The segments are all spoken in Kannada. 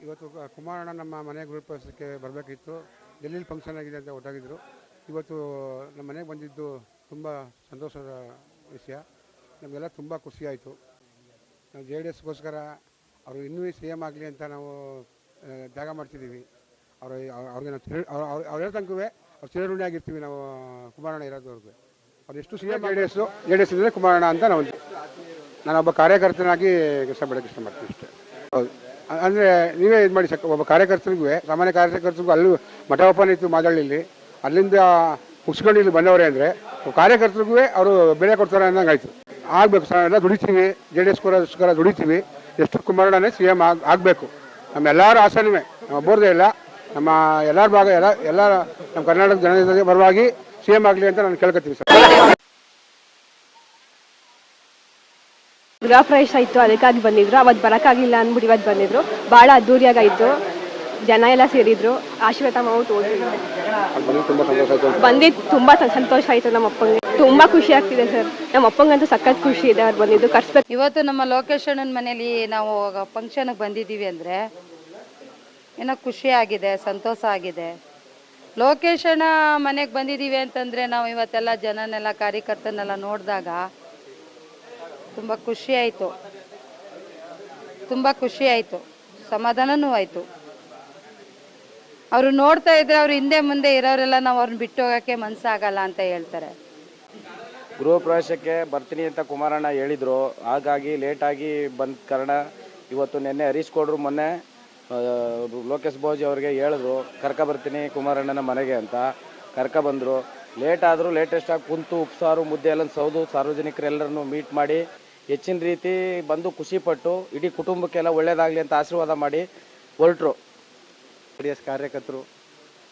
ಇವತ್ತು ಕುಮಾರಣ್ಣ ನಮ್ಮ ಮನೆ ಗೃಹಪ್ರವೇಶಕ್ಕೆ ಬರಬೇಕಿತ್ತು. ಡೆಲ್ಲಿಲಿ ಫಂಕ್ಷನ್ ಆಗಿದೆ ಅಂತ ಹೊರಟಾಗಿದ್ರು. ಇವತ್ತು ನಮ್ಮ ಮನೆಗೆ ಬಂದಿದ್ದು ತುಂಬ ಸಂತೋಷದ ವಿಷಯ. ನಮಗೆಲ್ಲ ತುಂಬ ಖುಷಿಯಾಯಿತು. ನಾವು JDSಗೋಸ್ಕರ ಅವರು ಇನ್ನೂ CM ಆಗಲಿ ಅಂತ ನಾವು ತ್ಯಾಗ ಮಾಡ್ತಿದ್ದೀವಿ. ಅವ್ರಿಗೆ ನಾವು ಅವ್ರ ತನಕ ಅವ್ರು ಚಿರಋಣಿ ಆಗಿರ್ತೀವಿ. ನಾವು ಕುಮಾರಣ್ಣ ಇರೋದವ್ರಿಗೆ ಅವ್ರು ಎಷ್ಟು CM JDS ಇದ್ದರೆ ಕುಮಾರಣ್ಣ ಅಂತ ನಾನೊಬ್ಬ ಕಾರ್ಯಕರ್ತನಾಗಿ ಇಷ್ಟಪಡೋಕ್ಕೆ ಇಷ್ಟಪಡ್ತೀನಿ ಅಷ್ಟೇ. ಹೌದು, ಅಂದರೆ ನೀವೇ ಇದು ಮಾಡಿ ಒಬ್ಬ ಕಾರ್ಯಕರ್ತರಿಗೂ, ಸಾಮಾನ್ಯ ಕಾರ್ಯಕರ್ತರಿಗೂ ಅಲ್ಲೂ ಮಠ ಓಪನ್ ಇತ್ತು ಮಾದಳ್ಳಿಲಿ, ಅಲ್ಲಿಂದ ಮುಗಿಸ್ಕೊಂಡು ಇಲ್ಲಿ ಬಂದವರೇ ಅಂದರೆ ಕಾರ್ಯಕರ್ತರಿಗೂ ಅವರು ಬೆಲೆ ಕೊಡ್ತಾರೆ ಅನ್ನಂಗೆ ಆಯಿತು. ಆಗಬೇಕು, ಎಲ್ಲ ದುಡಿತೀವಿ, JDSಗೋಸ್ಕರ ದುಡಿತೀವಿ. ಎಷ್ಟು ಕುಮಾರಣ್ಣನೇ CM ಆಗಬೇಕು. ನಮ್ಮೆಲ್ಲರ ಆಸೆನೂ, ನಮ್ಮ ಒಬ್ಬರದೇ ಇಲ್ಲ, ನಮ್ಮ ಎಲ್ಲರ ಭಾಗ ಎಲ್ಲ ನಮ್ಮ ಕರ್ನಾಟಕ ಜನತೆ ಪರವಾಗಿ CM ಆಗಲಿ ಅಂತ ನಾನು ಕೇಳ್ಕೊತೀವಿ ಸರ್. ಗೃಹ ಪ್ರವೇಶ ಇತ್ತು, ಅದಕ್ಕಾಗಿ ಬಂದಿದ್ರು. ಅವತ್ತು ಬರೋಕ್ಕಾಗಿಲ್ಲ ಅಂದ್ಬಿಟ್ಟು ಇವತ್ತು ಬಂದಿದ್ರು. ಭಾಳ ಅದ್ದೂರಿಯಾಗಾಯಿತು. ಜನ ಎಲ್ಲ ಸೇರಿದ್ರು, ಆಶೀರ್ವಾದ ಮಾಡ್ಬಿಟ್ಟು ಬಂದಿದ್ದು ತುಂಬ ಸಂತೋಷ ಆಯಿತು. ನಮ್ಮ ಅಪ್ಪಂಗೆ ತುಂಬ ಖುಷಿ ಆಗ್ತಿದೆ ಸರ್. ನಮ್ಮ ಅಪ್ಪಂಗಂತೂ ಸಖತ್ ಖುಷಿ ಇದೆ ಅವ್ರು ಬಂದಿದ್ದು. ಕರ್ಸ್ಬೇಕು. ಇವತ್ತು ನಮ್ಮ ಲೋಕೇಶ್ ಅಣ್ಣನ ಮನೇಲಿ ನಾವು ಫಂಕ್ಷನ್ಗೆ ಬಂದಿದ್ದೀವಿ ಅಂದರೆ ಏನೋ ಖುಷಿ ಆಗಿದೆ, ಸಂತೋಷ ಆಗಿದೆ. ಲೋಕೇಶ್ ಅಣ್ಣ ಮನೆಗೆ ಬಂದಿದ್ದೀವಿ ಅಂತಂದರೆ ನಾವು ಇವತ್ತೆಲ್ಲ ಜನನೆಲ್ಲ ಕಾರ್ಯಕರ್ತನೆಲ್ಲ ನೋಡಿದಾಗ ತುಂಬ ಖುಷಿ ಆಯಿತು, ತುಂಬ ಖುಷಿ ಆಯಿತು, ಸಮಾಧಾನವೂ ಆಯಿತು. ಅವರು ನೋಡ್ತಾ ಇದ್ರೆ ಅವ್ರು ಹಿಂದೆ ಮುಂದೆ ಇರೋರೆಲ್ಲ ನಾವು ಅವ್ರನ್ನ ಬಿಟ್ಟು ಹೋಗೋಕ್ಕೆ ಮನಸ್ಸಾಗಲ್ಲ ಅಂತ ಹೇಳ್ತಾರೆ. ಗೃಹ ಪ್ರವೇಶಕ್ಕೆ ಬರ್ತೀನಿ ಅಂತ ಕುಮಾರಣ್ಣ ಹೇಳಿದರು. ಹಾಗಾಗಿ ಲೇಟಾಗಿ ಬಂದ ಕಾರಣ ಇವತ್ತು ನಿನ್ನೆ ಹರೀಶ್ ಗೌಡ್ರು ಮೊನ್ನೆ ಲೋಕೇಶ್ ಬೋಜಿ ಅವ್ರಿಗೆ ಹೇಳಿದ್ರು ಬರ್ತೀನಿ ಕುಮಾರಣ್ಣನ ಮನೆಗೆ ಅಂತ. ಬಂದರು. ಲೇಟ್ ಆದರೂ ಲೇಟೆಸ್ಟಾಗಿ ಕುಂತು ಉಪ್ಸಾರು ಮುದ್ದೆ ಎಲ್ಲ ಸೌದು ಸಾರ್ವಜನಿಕರೆಲ್ಲರನ್ನು ಮೀಟ್ ಮಾಡಿ ಹೆಚ್ಚಿನ ರೀತಿ ಬಂದು ಖುಷಿಪಟ್ಟು ಇಡೀ ಕುಟುಂಬಕ್ಕೆಲ್ಲ ಒಳ್ಳೆಯದಾಗಲಿ ಅಂತ ಆಶೀರ್ವಾದ ಮಾಡಿ ಹೊರಟರು. JDS ಕಾರ್ಯಕರ್ತರು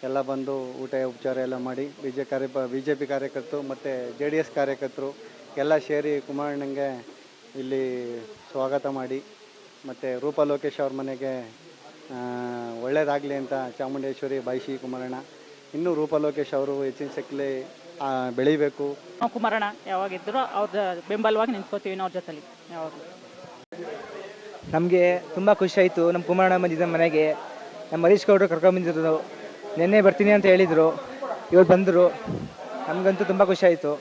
ಎಲ್ಲ ಬಂದು ಊಟ ಉಪಚಾರ ಎಲ್ಲ ಮಾಡಿ BJP ಕಾರ್ಯಕರ್ತರು ಮತ್ತು JDS ಕಾರ್ಯಕರ್ತರು ಎಲ್ಲ ಸೇರಿ ಕುಮಾರಣ್ಣಂಗೆ ಇಲ್ಲಿ ಸ್ವಾಗತ ಮಾಡಿ ಮತ್ತು ರೂಪಾ ಲೋಕೇಶ್ ಅವ್ರ ಮನೆಗೆ ಒಳ್ಳೆಯದಾಗಲಿ ಅಂತ ಚಾಮುಂಡೇಶ್ವರಿ ಬಾಯಿಸಿ ಕುಮಾರಣ್ಣ ಇನ್ನೂ ರೂಪಾ ಲೋಕೇಶ್ ಅವರು ಹೆಚ್ಚಿನ ಶಕ್ತಿ ಬೆಳಿಬೇಕು. ನಾವು ಕುಮಾರಣ್ಣ ಯಾವಾಗಿದ್ದರೂ ಅವ್ರ ಬೆಂಬಲವಾಗಿ ನಿಂತ್ಕೋತೀವಿ ಅವ್ರ ಜೊತೆಲಿ ಯಾವಾಗ. ನಮಗೆ ತುಂಬ ಖುಷಿ ಆಯಿತು. ನಮ್ಮ ಕುಮಾರಣ್ಣ ಬಂದಿದ್ದ ಮನೆಗೆ ನಮ್ಮ ಹರೀಶ್ ಗೌಡರು ಕರ್ಕೊಂಡ್ಬಂದಿದ್ರು. ನಿನ್ನೆ ಬರ್ತೀನಿ ಅಂತ ಹೇಳಿದರು, ಇವತ್ತು ಬಂದರು. ನಮಗಂತೂ ತುಂಬ ಖುಷಿ ಆಯಿತು.